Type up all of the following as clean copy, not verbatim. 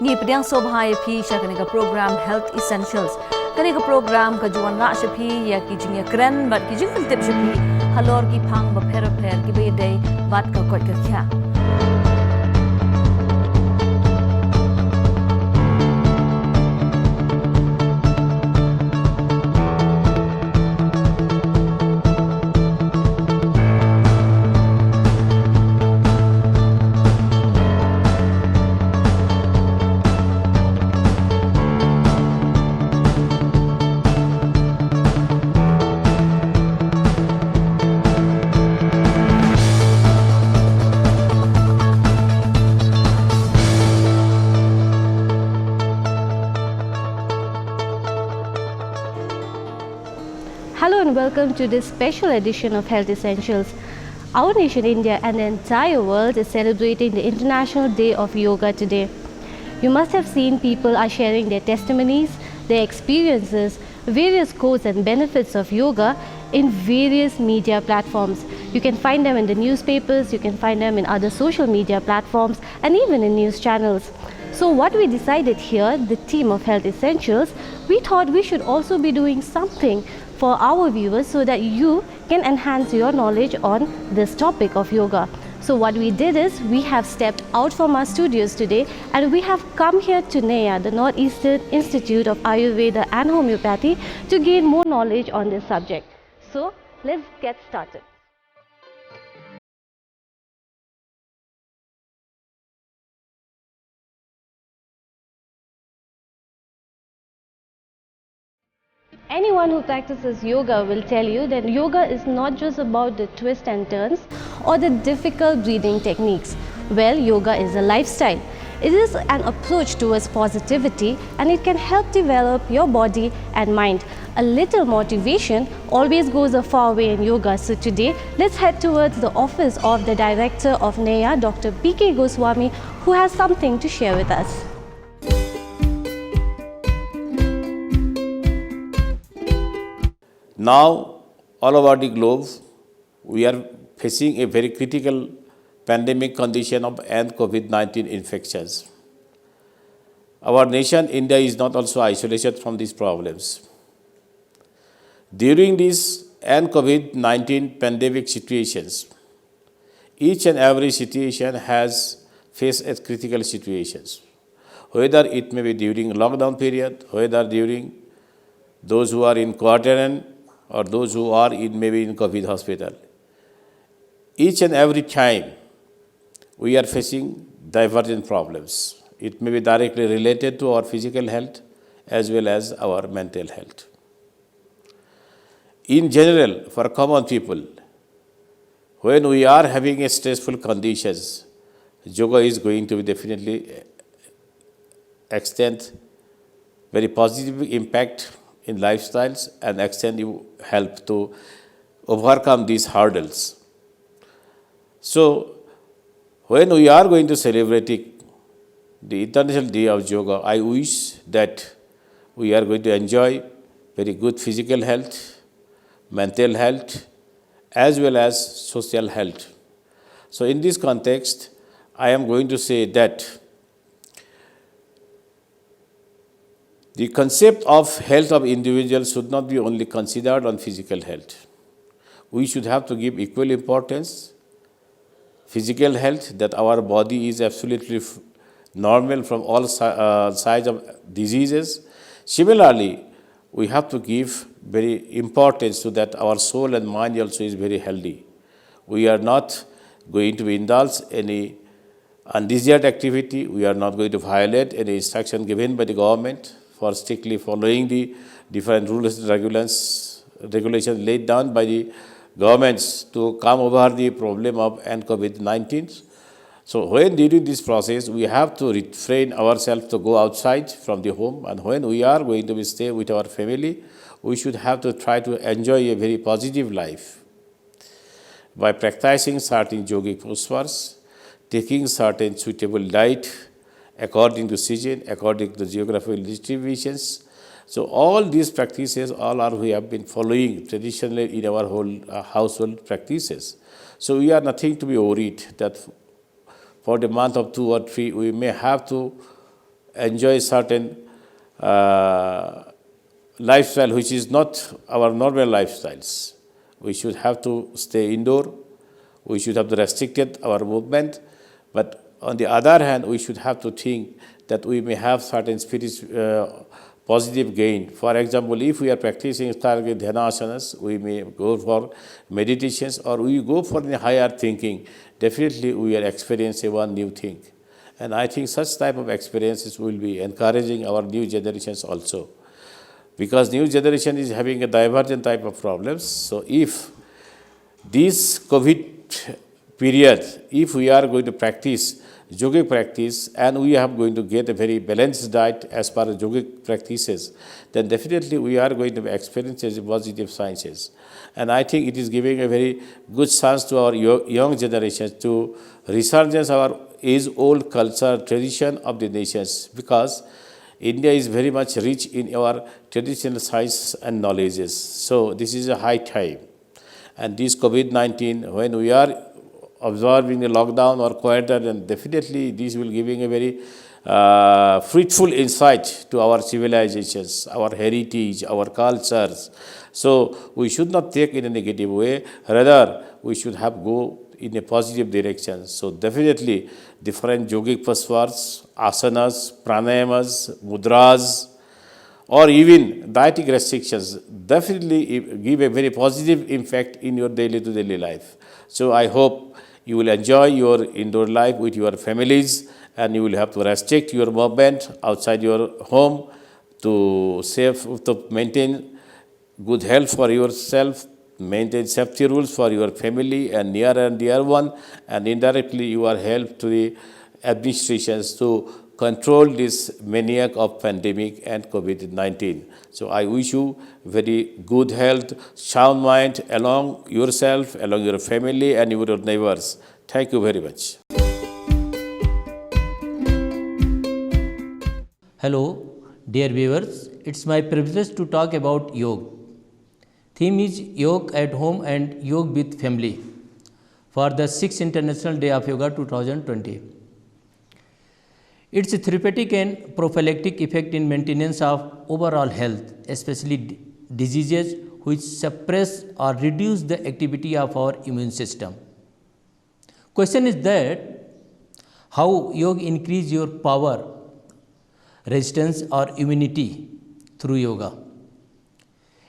Ni pediang sobhai phi sha kanika program Health Essentials. Kanika program ka juan ra sha phi ya ki jingya kran bat ki jing tip sha phi halor ki phang ba pher ki be day bat ka kot ka kya. Hello and welcome to this special edition of Health Essentials. Our nation, India, and the entire world is celebrating the International Day of Yoga today. You must have seen people are sharing their testimonies, their experiences, various quotes and benefits of yoga in various media platforms. You can find them in the newspapers, you can find them in other social media platforms, and even in news channels. So what we decided here, the team of Health Essentials, we thought we should also be doing something for our viewers so that you can enhance your knowledge on this topic of yoga. So what we did is we have stepped out from our studios today and we have come here to NEA, the Northeastern Institute of Ayurveda and Homeopathy, to gain more knowledge on this subject. So let's get started. Anyone who practices yoga will tell you that yoga is not just about the twists and turns or the difficult breathing techniques. Well, yoga is a lifestyle. It is an approach towards positivity and it can help develop your body and mind. A little motivation always goes a far way in yoga. So today, let's head towards the office of the director of NEA, Dr. P.K. Goswami, who has something to share with us. Now, all over the globe, we are facing a very critical pandemic condition of COVID-19 infections. Our nation, India, is not also isolated from these problems. During these COVID-19 pandemic situations, each and every situation has faced critical situations. Whether it may be during lockdown period, whether during those who are in quarantine, or those who are maybe in COVID hospital. Each and every time, we are facing divergent problems. It may be directly related to our physical health as well as our mental health. In general, for common people, when we are having a stressful conditions, yoga is going to be definitely extend very positive impact in lifestyles and extend you help to overcome these hurdles. So, when we are going to celebrate the International Day of Yoga, I wish that we are going to enjoy very good physical health, mental health, as well as social health. So, in this context, I am going to say that the concept of health of individuals should not be only considered on physical health. We should have to give equal importance physical health, that our body is absolutely normal from all sides of diseases. Similarly, we have to give very importance to that our soul and mind also is very healthy. We are not going to indulge any undesired activity. We are not going to violate any instruction given by the government for strictly following the different rules and regulations laid down by the governments to come over the problem of COVID-19. So when during this process, we have to refrain ourselves to go outside from the home, and when we are going to stay with our family, we should have to try to enjoy a very positive life by practicing certain yogic postures, taking certain suitable diet according to season, according to geographical distributions. So all these practices, we have been following traditionally in our whole household practices. So we are nothing to be worried that for the month of 2 or 3, we may have to enjoy certain lifestyle which is not our normal lifestyles. We should have to stay indoor. We should have to restricted our movement. But on the other hand, we should have to think that we may have certain positive gain. For example, if we are practicing Target Dhyana Asanas, we may go for meditations or we go for the higher thinking. Definitely we are experiencing one new thing. And I think such type of experiences will be encouraging our new generations also. Because new generation is having a divergent type of problems. So if this COVID period, if we are going to practice yogic practice and we are going to get a very balanced diet as per yogic practices, then definitely we are going to experience positive sciences. And I think it is giving a very good chance to our young generations to resurgence our age-old culture, tradition of the nations, because India is very much rich in our traditional science and knowledges. So this is a high time. And this COVID-19, when we are observing a lockdown or quarantine, then definitely this will giving a very fruitful insight to our civilizations, our heritage, our cultures. So we should not take in a negative way. Rather, we should have go in a positive direction. So definitely different yogic postures, asanas, pranayamas, mudras, or even dieting restrictions definitely give a very positive impact in your daily to daily life. So I hope you will enjoy your indoor life with your families, and you will have to restrict your movement outside your home to maintain good health for yourself, maintain safety rules for your family and near and dear one, and indirectly you are helped to the administrations to control this maniac of pandemic and COVID-19. So I wish you very good health, sound mind along yourself, along your family and your neighbors. Thank you very much. Hello, dear viewers. It's my privilege to talk about yoga. Theme is Yoga at Home and Yoga with Family for the 6th International Day of Yoga 2020. Its therapeutic and prophylactic effect in maintenance of overall health, especially diseases which suppress or reduce the activity of our immune system. Question is that how yoga increase your power, resistance or immunity through yoga.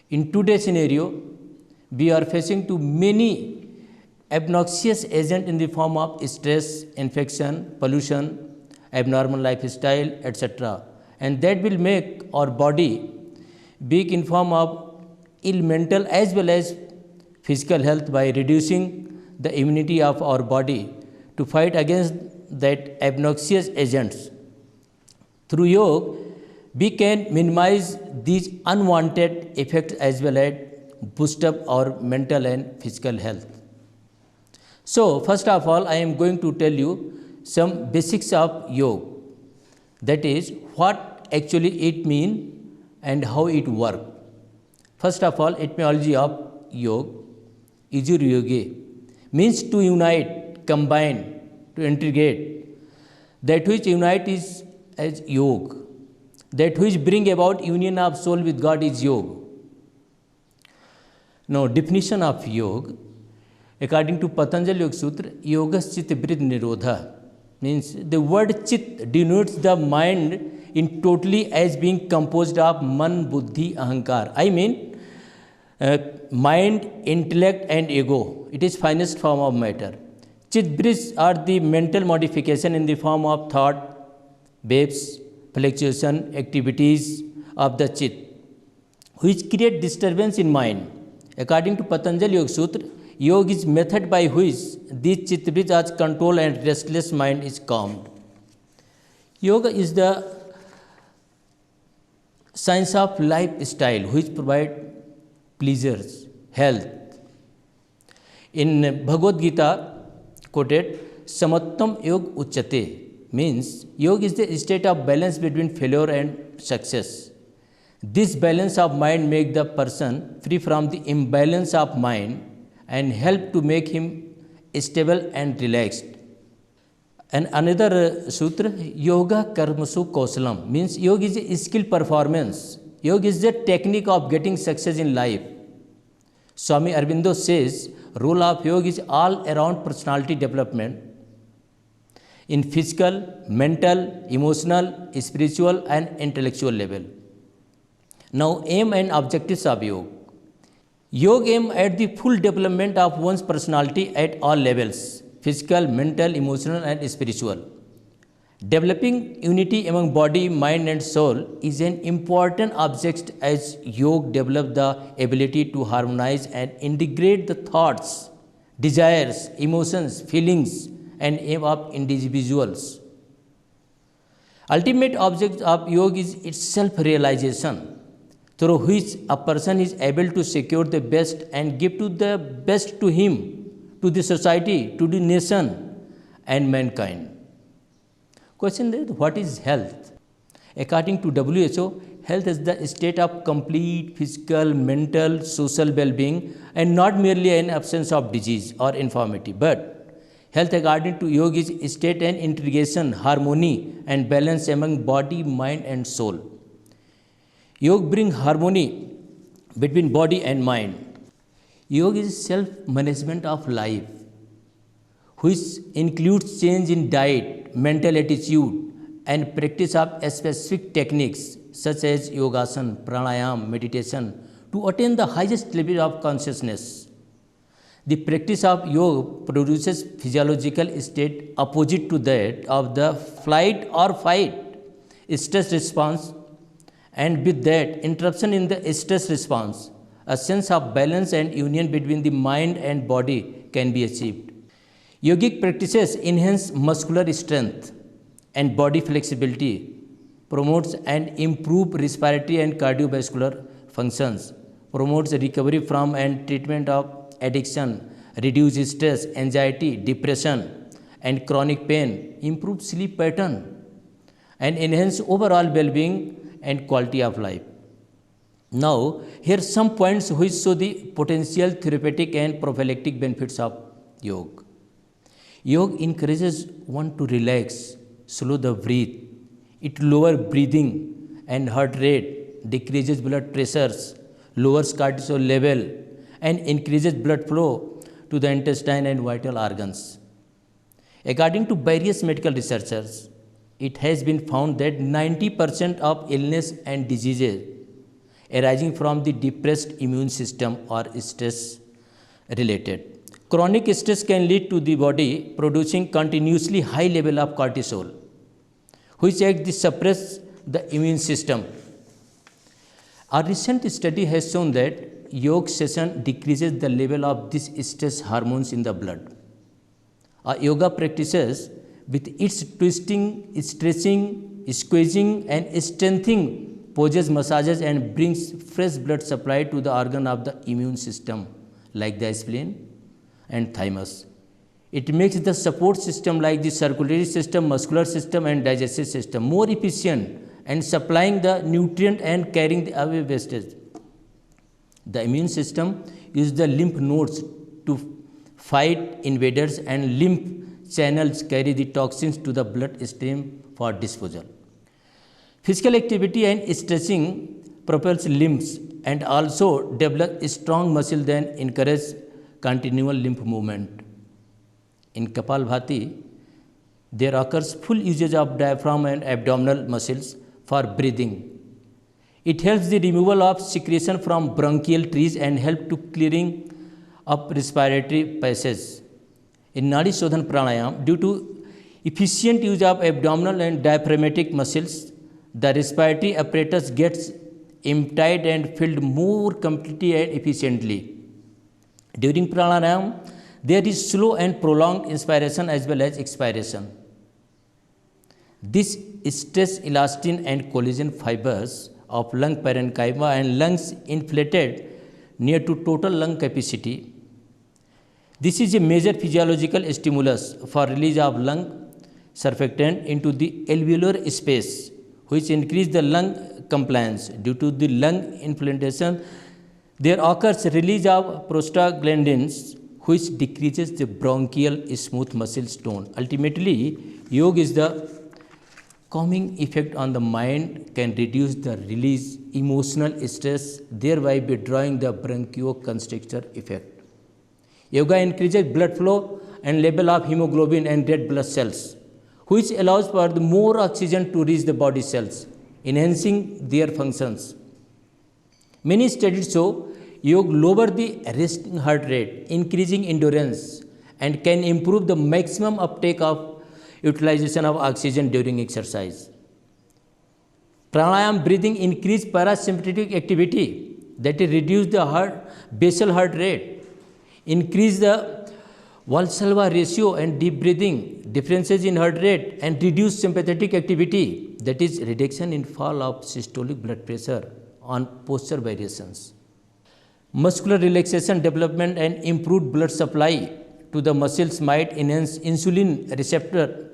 In today's scenario, we are facing too many obnoxious agents in the form of stress, infection, pollution, abnormal lifestyle, etc. And that will make our body weak in form of ill mental as well as physical health by reducing the immunity of our body to fight against that obnoxious agents. Through yoga, we can minimize these unwanted effects as well as boost up our mental and physical health. So, first of all, I am going to tell you some basics of yoga, that is what actually it means and how it works. First of all, etymology of yoga, ijur yoge, means to unite, combine, to integrate. That which unite is as yoga. That which bring about union of soul with God is yoga. Now, definition of yoga, according to Patanjali Yoga Sutra, yogas chitta vritti nirodha, means the word chit denotes the mind in totally as being composed of man, buddhi, ahankar. I mean mind, intellect and ego. It is finest form of matter. Chit vritti are the mental modification in the form of thought, waves, fluctuation, activities of the chit, which create disturbance in mind. According to Patanjali Yoga Sutra, yoga is method by which these chitta-vritti are controlled and restless mind is calmed. Yoga is the science of lifestyle which provide pleasures, health. In Bhagavad Gita, quoted, Samattam Yoga Uchyate, means yoga is the state of balance between failure and success. This balance of mind makes the person free from the imbalance of mind and help to make him stable and relaxed. And another sutra, yoga karmasu kausalam, means yoga is a skill performance. Yoga is the technique of getting success in life. Swami Aurobindo says role of yoga is all around personality development in physical, mental, emotional, spiritual and intellectual level. Now aim and objectives of yoga. Yoga aim at the full development of one's personality at all levels: physical, mental, emotional and spiritual. Developing unity among body, mind and soul is an important object as yoga develops the ability to harmonize and integrate the thoughts, desires, emotions, feelings and aim of individuals. Ultimate object of yoga is its self-realization, through which a person is able to secure the best and give to the best to him, to the society, to the nation and mankind. Question is, what is health? According to WHO, health is the state of complete physical, mental, social well-being and not merely an absence of disease or infirmity. But health according to yoga is state and integration, harmony and balance among body, mind and soul. Yoga brings harmony between body and mind. Yoga is self-management of life, which includes change in diet, mental attitude and practice of specific techniques such as yogasana, pranayam, meditation to attain the highest level of consciousness. The practice of yoga produces physiological state opposite to that of the flight or fight stress response, and with that interruption in the stress response, a sense of balance and union between the mind and body can be achieved. Yogic practices enhance muscular strength and body flexibility, promotes and improve respiratory and cardiovascular functions, promotes recovery from and treatment of addiction, reduce stress, anxiety, depression and chronic pain, improve sleep pattern and enhance overall well-being and quality of life. Now, here are some points which show the potential therapeutic and prophylactic benefits of yoga. Yoga encourages one to relax, slow the breath. It lowers breathing and heart rate, decreases blood pressures, lowers cortisol level, and increases blood flow to the intestine and vital organs. According to various medical researchers, it has been found that 90% of illness and diseases arising from the depressed immune system are stress related. Chronic stress can lead to the body producing continuously high level of cortisol, which acts to suppress the immune system. A recent study has shown that yoga session decreases the level of these stress hormones in the blood. A yoga practices with its twisting, stretching, squeezing and strengthening poses, massages and brings fresh blood supply to the organ of the immune system like the spleen and thymus. It makes the support system like the circulatory system, muscular system and digestive system more efficient and supplying the nutrient and carrying away wastage. The immune system uses the lymph nodes to fight invaders and lymph channels carry the toxins to the bloodstream for disposal. Physical activity and stretching propels limbs and also develop strong muscle then encourage continual lymph movement. In Kapalbhati, there occurs full usage of diaphragm and abdominal muscles for breathing. It helps the removal of secretion from bronchial trees and help to clearing up respiratory passage. In Nadi Shodhan Pranayam, due to efficient use of abdominal and diaphragmatic muscles, the respiratory apparatus gets emptied and filled more completely and efficiently. During pranayam, there is slow and prolonged inspiration as well as expiration. This stress elastin and collagen fibers of lung parenchyma and lungs inflated near to total lung capacity. This is a major physiological stimulus for release of lung surfactant into the alveolar space, which increase the lung compliance. Due to the lung inflammation, there occurs release of prostaglandins, which decreases the bronchial smooth muscle tone. Ultimately, Yoga is the calming effect on the mind, can reduce the release emotional stress, thereby withdrawing the bronchoconstrictor effect. Yoga increases blood flow and level of hemoglobin and red blood cells, which allows for the more oxygen to reach the body cells, enhancing their functions. Many studies show yoga lower the resting heart rate, increasing endurance, and can improve the maximum uptake of utilization of oxygen during exercise. Pranayama breathing increase parasympathetic activity, that is reduce the basal heart rate, increase the Valsalva ratio and deep breathing, differences in heart rate, and reduce sympathetic activity, that is reduction in fall of systolic blood pressure on posture variations. Muscular relaxation development and improved blood supply to the muscles might enhance insulin receptor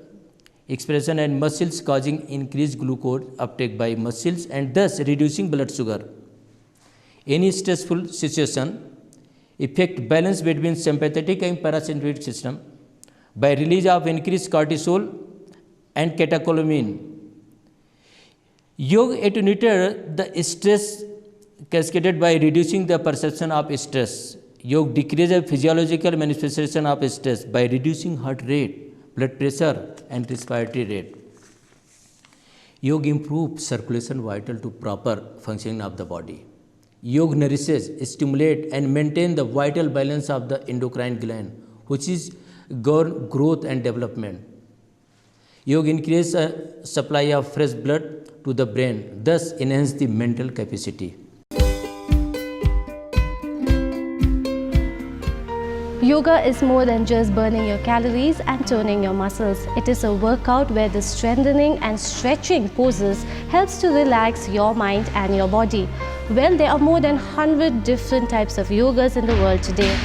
expression and muscles, causing increased glucose uptake by muscles and thus reducing blood sugar. Any stressful situation affect balance between sympathetic and parasympathetic system by release of increased cortisol and catecholamine. Yoga attenuated the stress cascaded by reducing the perception of stress. Yoga decreases physiological manifestation of stress by reducing heart rate, blood pressure, and respiratory rate. Yoga improves circulation vital to proper functioning of the body. Yoga nourishes, stimulates, and maintains the vital balance of the endocrine gland, which is growth and development. Yoga increases a supply of fresh blood to the brain, thus enhance the mental capacity. Yoga is more than just burning your calories and toning your muscles. It is a workout where the strengthening and stretching poses helps to relax your mind and your body. Well, there are more than 100 different types of yogas in the world today.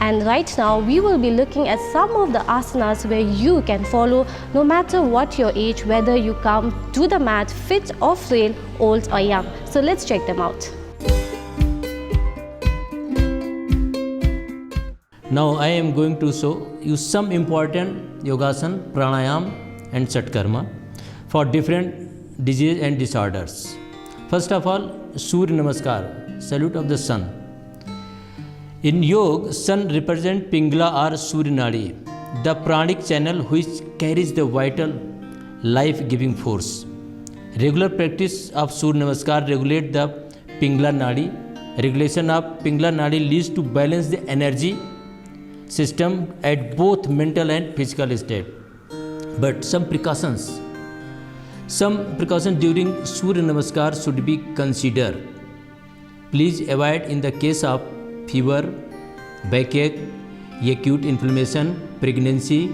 And right now, we will be looking at some of the asanas where you can follow no matter what your age, whether you come to the mat fit or frail, old or young. So let's check them out. Now I am going to show you some important yogasana, pranayam and satkarma for different diseases and disorders. First of all, Surya Namaskar, salute of the sun. In yoga, sun represents Pingala or Surya Nadi, the pranic channel which carries the vital life-giving force. Regular practice of Surya Namaskar regulates the Pingala Nadi. Regulation of Pingala Nadi leads to balance the energy system at both mental and physical state. But some precautions during Surya Namaskar should be considered. Please avoid in the case of fever, backache, acute inflammation, pregnancy,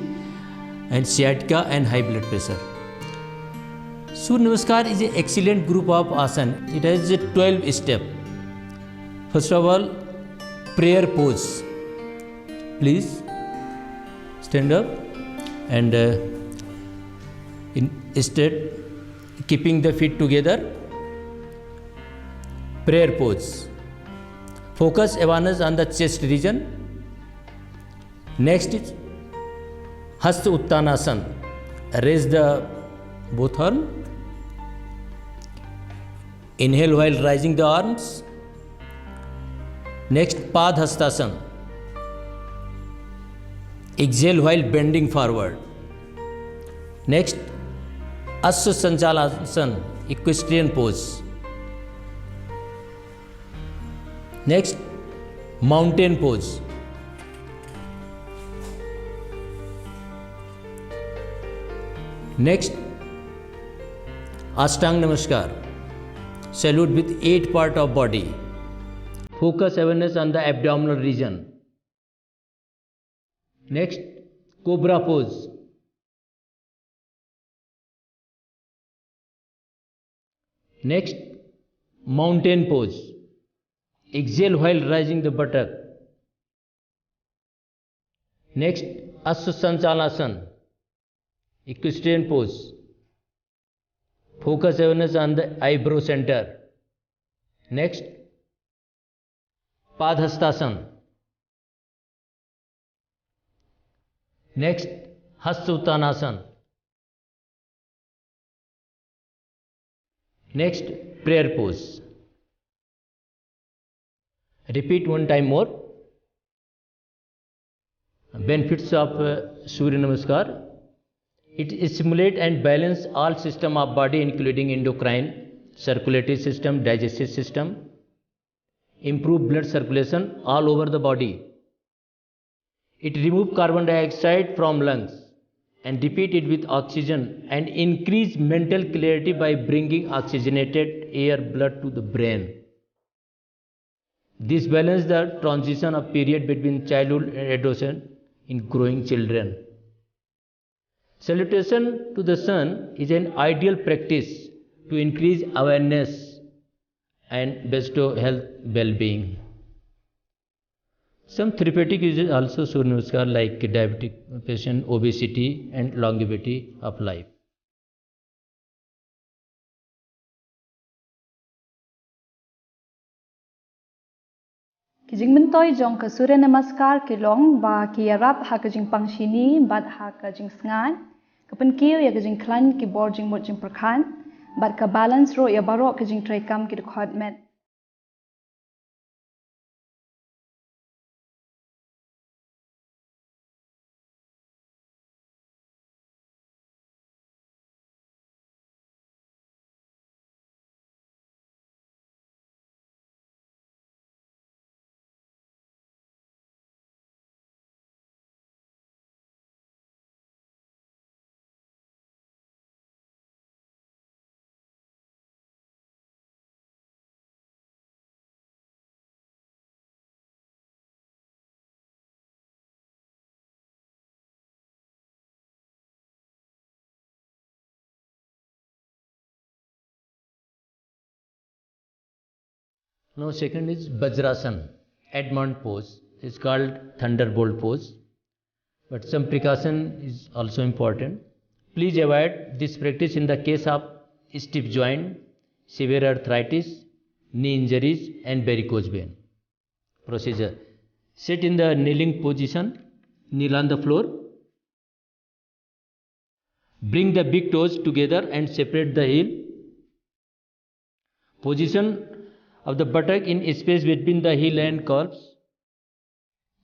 and sciatica and high blood pressure. Surya Namaskar is an excellent group of asana. It has 12 steps. First of all, prayer pose. Please stand up and instead keeping the feet together, prayer pose. Focus awareness on the chest region. Next is Hasta Uttanasana. Raise the both arms. Inhale while raising the arms. Next, Padhastasana. Exhale while bending forward. Next, Asya Sanchalasana, equestrian pose. Next, mountain pose. Next, Ashtanga Namaskar. Salute with 8 parts of body. Focus awareness on the abdominal region. Next, Cobra pose. Next, mountain pose. Exhale while raising the buttock. Next, Asya Sanchalasana, equestrian pose. Focus awareness on the eyebrow center. Next, Padhastasana. Next, Hasta Uttanasana, Next, prayer pose. Repeat one time more. Benefits of Surya Namaskar. It stimulates and balances all system of body, including endocrine, circulatory system, digestive system. Improve blood circulation all over the body. It removes carbon dioxide from lungs and repeat it with oxygen and increase mental clarity by bringing oxygenated air blood to the brain. This balances the transition of period between childhood and adolescence in growing children. Salutation to the sun is an ideal practice to increase awareness and bestow health well-being. Some therapeutic uses also Surya Namaskar, like diabetic patient, obesity and longevity of life. Kijing mentoy jong ke Surya Namaskar ke long ba ki yarap ha ke jing pangshini bat ha ke jing sngan kepen kiu ya ke jing klan ki bor jing mot jing perkhan bat ke balance ro ya barok ke jing trekam ki dekhot met. Now second is Vajrasan, Edmund pose. It's called thunderbolt pose. But some precaution is also important. Please avoid this practice in the case of stiff joint, severe arthritis, knee injuries and varicose vein. Procedure. Sit in the kneeling position, kneel on the floor. Bring the big toes together and separate the heel. Position of the buttock in space between the heel and calves.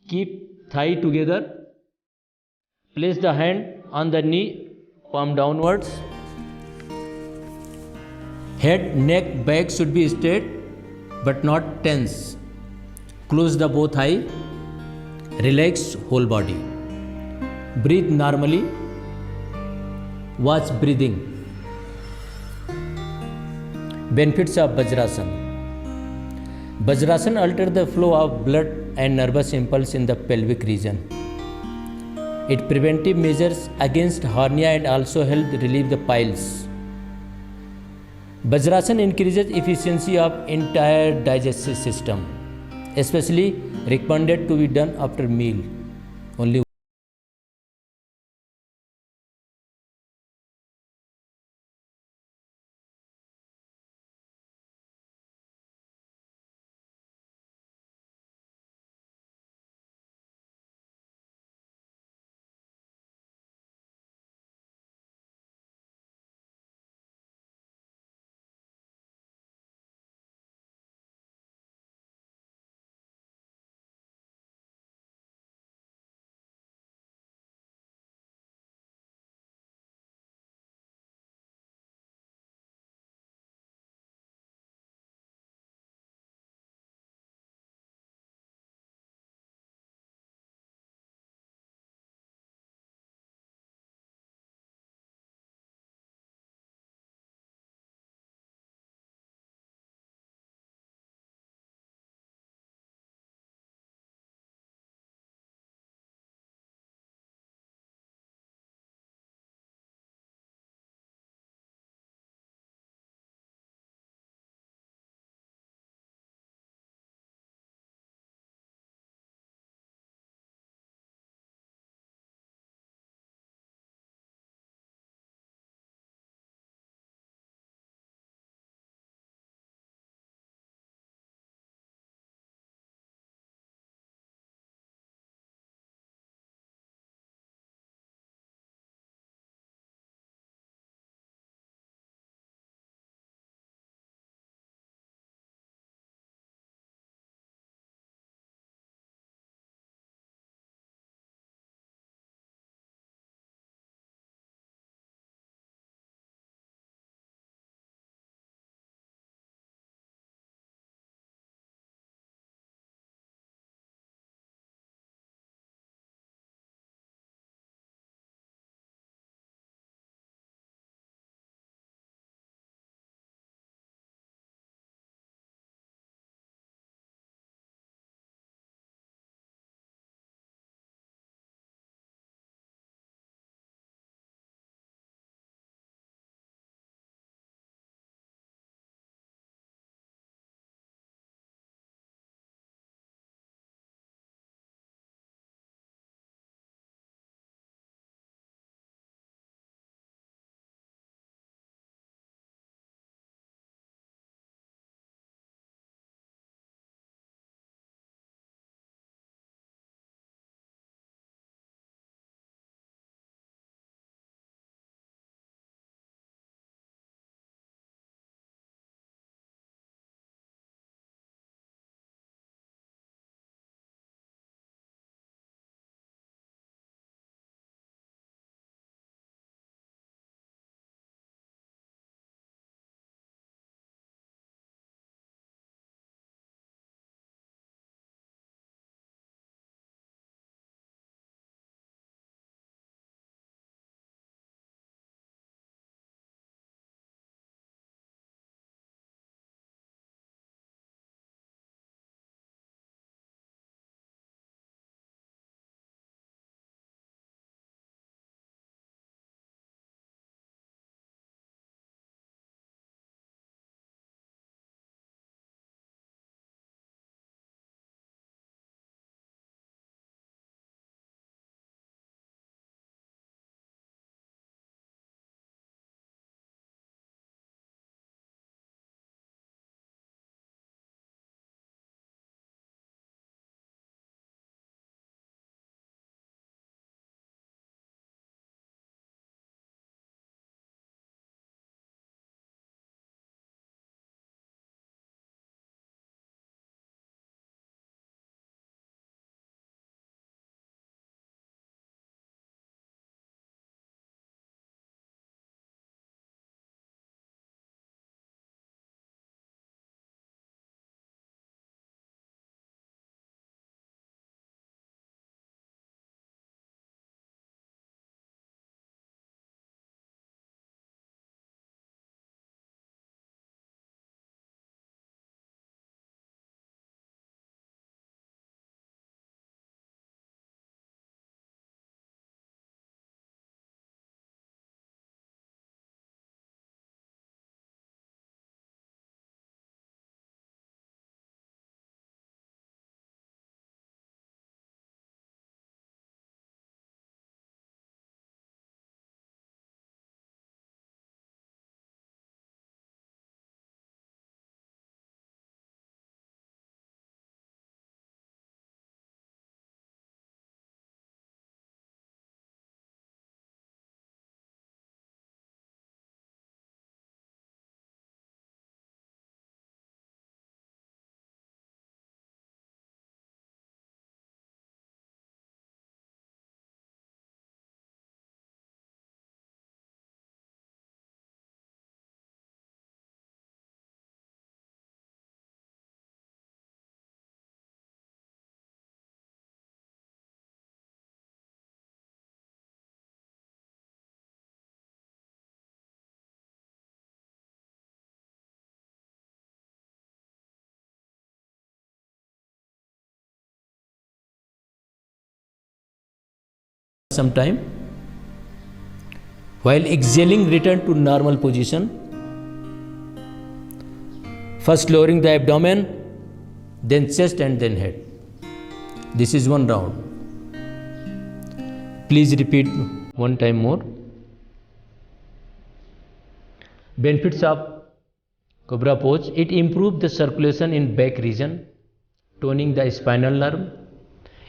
Keep thigh together. Place the hand on the knee, palm downwards. Head, neck, back should be straight but not tense. Close the both eye. Relax whole body. Breathe normally. Watch breathing. Benefits of Vajrasan. Vajrasan alters the flow of blood and nervous impulse in the pelvic region. It preventive measures against hernia and also help relieve the piles. Vajrasan increases efficiency of entire digestive system, especially recommended to be done after meal. Only some time. While exhaling, return to normal position. First lowering the abdomen, then chest and then head. This is one round. Please repeat one time more. Benefits of Cobra pose: it improves the circulation in back region, toning the spinal nerve.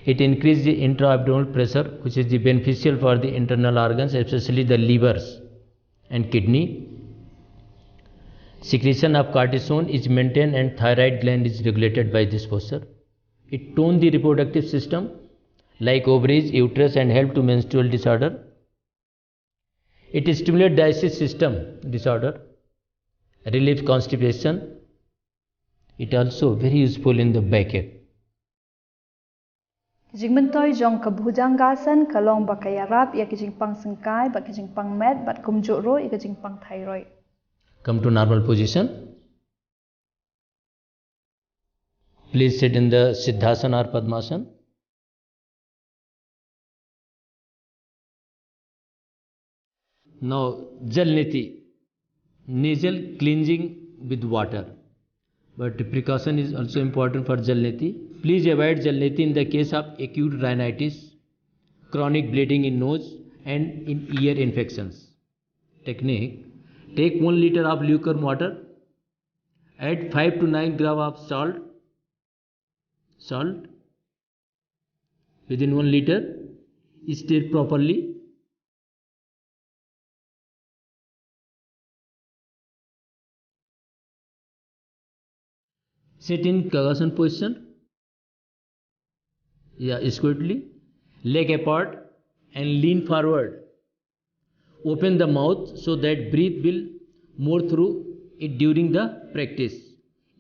It increases the intra-abdominal pressure, which is beneficial for the internal organs, especially the livers and kidney. Secretion of cortisone is maintained and thyroid gland is regulated by this posture. It tones the reproductive system like ovaries, uterus, and help to menstrual disorder. It stimulates digestive system disorder, relieves constipation. It also very useful in the backache. Jingmentoy jong kabhujangasan kalong bakayarap ya kijing pang sengkai bat kijing pang met bat kumjuro ya kijing pang thyroid. Come to normal position. Please sit in the Siddhasana or Padmasana. Now Jalniti, nasal cleansing with water. But precaution is also important for Jalniti. Please avoid Jalniti in the case of acute rhinitis, chronic bleeding in nose and in ear infections. Technique: take 1 liter of lukewarm water, add 5 to 9 grams of salt within 1 liter, stir properly. Sit in Kagasana position. Squarely, leg apart and lean forward. Open the mouth so that breath will more through it during the practice.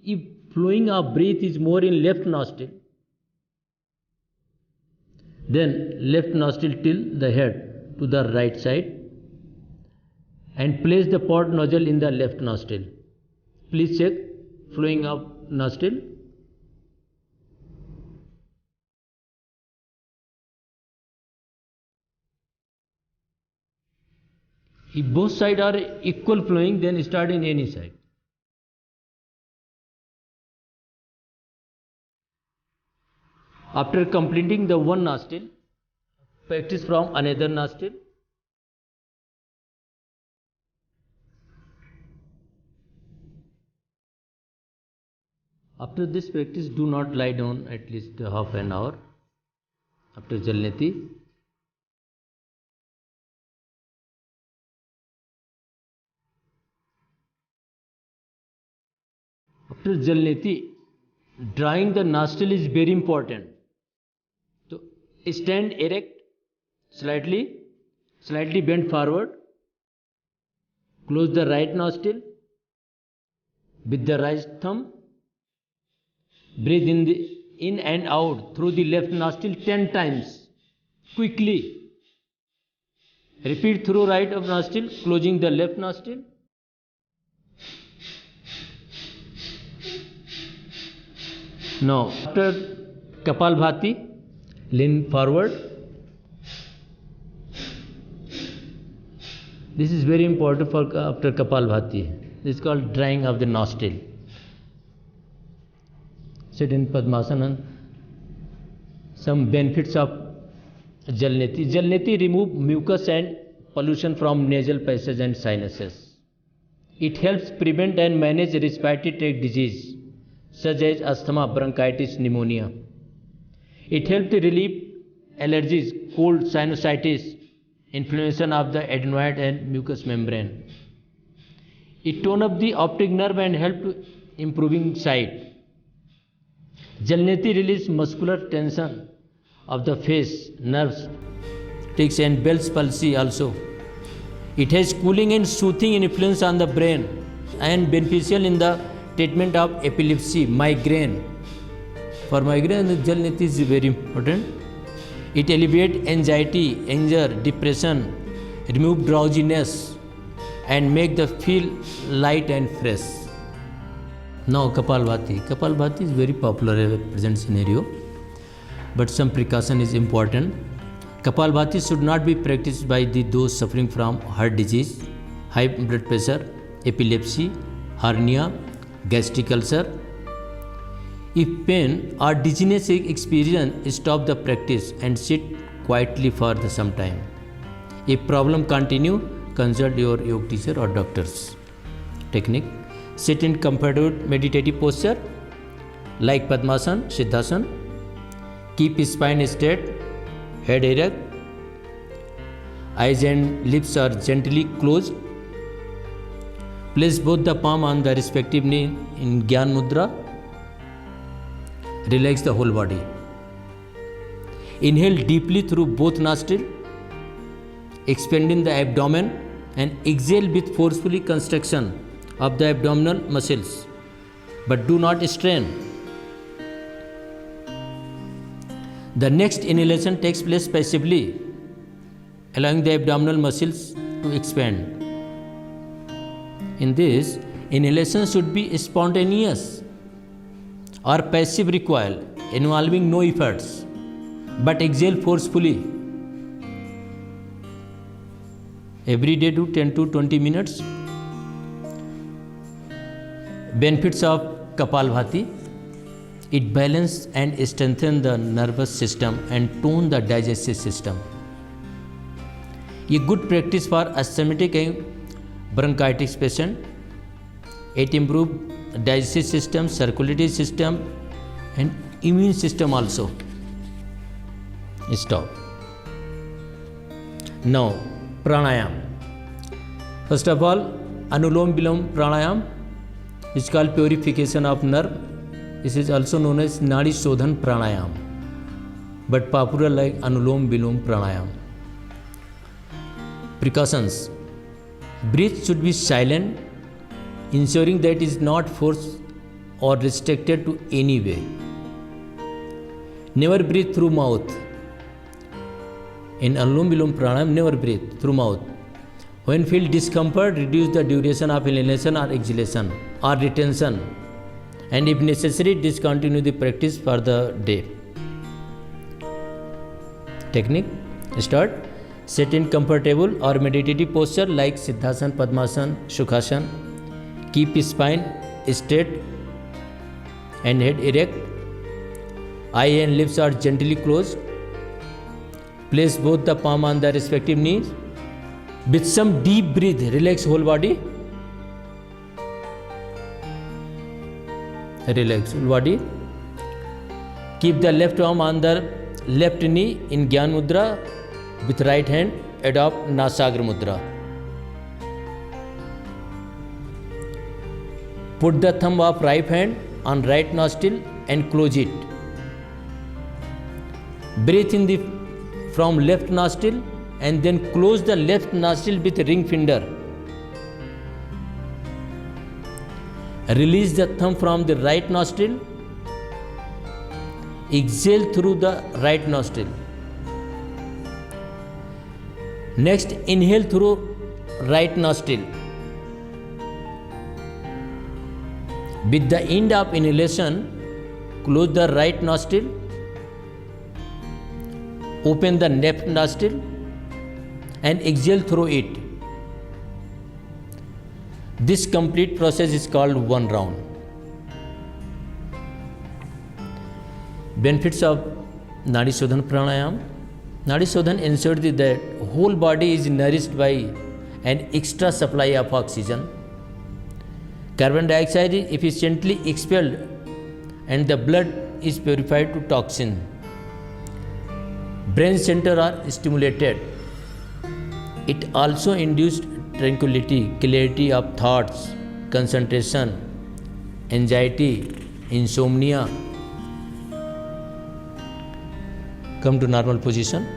If flowing of breath is more in left nostril, then left nostril till the head to the right side and place the pod nozzle in the left nostril. Please check flowing of nostril. If both sides are equal flowing, then start in any side. After completing the one nostril, practice from another nostril. After this practice, do not lie down at least half an hour after Jalniti. After Jalniti, drawing the nostril is very important. So stand erect, slightly bend forward, close the right nostril with the right thumb. Breathe in and out through the left nostril 10 times quickly. Repeat through right of nostril, closing the left nostril. Now, after Kapalbhati, lean forward. This is very important for after Kapalbhati. This is called drying of the nostril. Sit in Padmasana. Some benefits of Jalniti. Jalniti remove mucus and pollution from nasal passage and sinuses. It helps prevent and manage respiratory tract disease such as asthma, bronchitis, pneumonia. It helps to relieve allergies, cold, sinusitis, inflammation of the adenoid and mucous membrane. It tones up the optic nerve and help to improving sight. Jalniti release muscular tension of the face, nerves, tics and Bell's palsy also. It has cooling and soothing influence on the brain and beneficial in the treatment of epilepsy, migraine. For migraine, the Jalniti is very important. It alleviates anxiety, anger, depression, remove drowsiness and make the feel light and fresh. Now Kapalbhati. Kapalbhati is very popular in the present scenario, but some precaution is important. Kapalbhati should not be practiced by those suffering from heart disease, high blood pressure, epilepsy, hernia, gastric ulcer. If pain or dizziness is experienced, stop the practice and sit quietly for some time. If problem continue, consult your yoga teacher or doctors. Technique: sit in comfortable meditative posture like Padmasana, Siddhasana. Keep spine straight, head erect, eyes and lips are gently closed. Place both the palm on the respective knee in Gyan Mudra. Relax the whole body. Inhale deeply through both nostrils, expanding the abdomen, and exhale with forcefully contraction of the abdominal muscles, but do not strain. The next inhalation takes place passively, allowing the abdominal muscles to expand. In this, inhalation should be spontaneous or passive recoil, involving no efforts, but exhale forcefully. Every day do 10 to 20 minutes. Benefits of Kapalbhati: it balances and strengthens the nervous system and tone the digestive system. A good practice for asthmatic and bronchitis patient. It improves digestive system, circulatory system, and immune system also. Stop. Now, pranayam. First of all, Anulom Vilom pranayam is called purification of nerve. This is also known as Nadi Shodhan pranayam, but popular like Anulom Vilom pranayam. Precautions: breath should be silent, ensuring that it is not forced or restricted to any way. Never breathe through mouth. In Anulom Vilom pranayam, never breathe through mouth. When feel discomfort, reduce the duration of inhalation or exhalation or retention, and if necessary, discontinue the practice for the day. Technique: start. Sit in comfortable or meditative posture like Siddhasana, Padmasana, Sukhasana. Keep spine straight and head erect. Eye and lips are gently closed. Place both the palm on the respective knees. With some deep breath, relax whole body. Relax whole body. Keep the left arm on the left knee in Gyan Mudra. With right hand, adopt Nasagra Mudra. Put the thumb of right hand on right nostril and close it. Breathe in from left nostril and then close the left nostril with ring finger. Release the thumb from the right nostril. Exhale through the right nostril. Next, inhale through right nostril. With the end of inhalation, close the right nostril. Open the left nostril and exhale through it. This complete process is called one round. Benefits of Nadi Shodhan pranayam. Nadi Shodhan ensures that whole body is nourished by an extra supply of oxygen. Carbon dioxide is efficiently expelled and the blood is purified to toxin. Brain centers are stimulated. It also induced tranquility, clarity of thoughts, concentration, anxiety, insomnia. Come to normal position.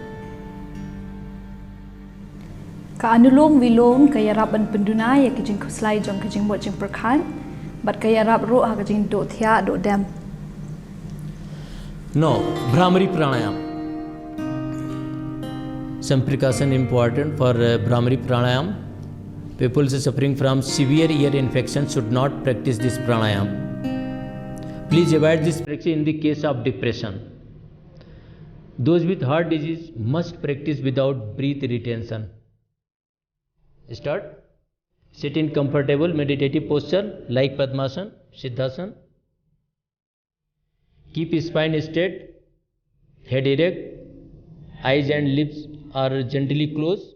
Ka Anulom Vilom kaya rap an penduna ya kijing kuslai jong kijing bot jing perkhan, but kaya rap ro ha kijing do thia do dem. No, Bhramari pranayam. Some precaution important for Bhramari pranayam. People suffering from severe ear infection should not practice this pranayam. Please avoid this practice in the case of depression. Those with heart disease must practice without breath retention. Start. Sit in comfortable meditative posture like Padmasana, Siddhasana. Keep spine straight, head erect, eyes and lips are gently closed,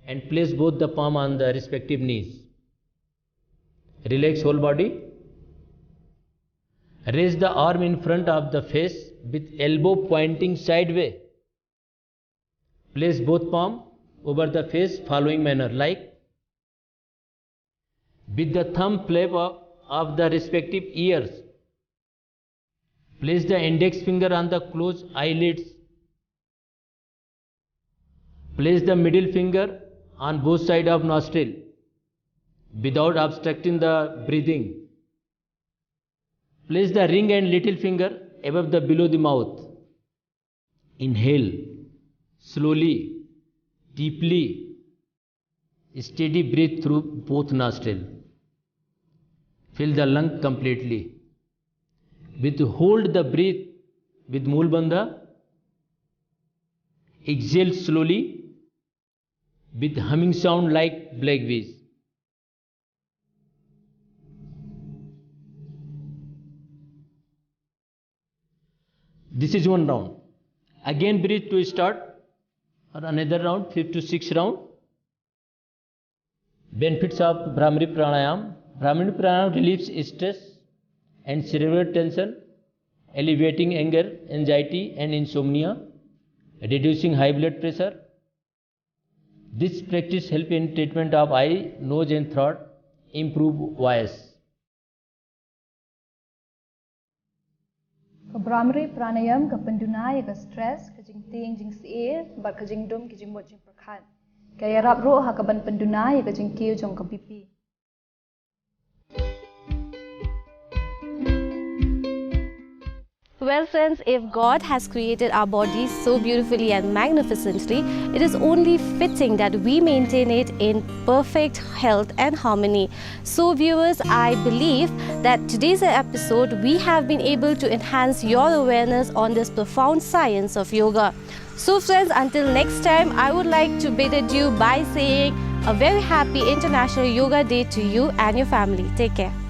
and place both the palm on the respective knees. Relax whole body. Raise the arm in front of the face with elbow pointing sideways. Place both palms over the face following manner like with the thumb flap of the respective ears. Place the index finger on the closed eyelids. Place the middle finger on both sides of nostril without obstructing the breathing. Place the ring and little finger above the below the mouth. Inhale slowly, deeply. Steady breath through both nostrils. Fill the lung completely. Hold the breath with Mulbandha. Exhale slowly with humming sound like black bees. This is one round. Again breathe to start or another round, 5th to 6th round. Benefits of Bhramari Pranayam. Bhramari Pranayam relieves stress and cerebral tension, alleviating anger, anxiety and insomnia, reducing high blood pressure. This practice helps in treatment of eye, nose and throat, improve voice. Bhramari Pranayam ka penduna ya stress ka jing ting jing siir bar ka jing dum ki jing mot jing prakhan. Kaya rap ro ha ka ban penduna ya ka jing kiu jong ka pipi. Well, friends, if God has created our bodies so beautifully and magnificently, it is only fitting that we maintain it in perfect health and harmony. So, viewers, I believe that today's episode we have been able to enhance your awareness on this profound science of yoga. So, friends, until next time, I would like to bid adieu by saying a very happy International Yoga Day to you and your family. Take care.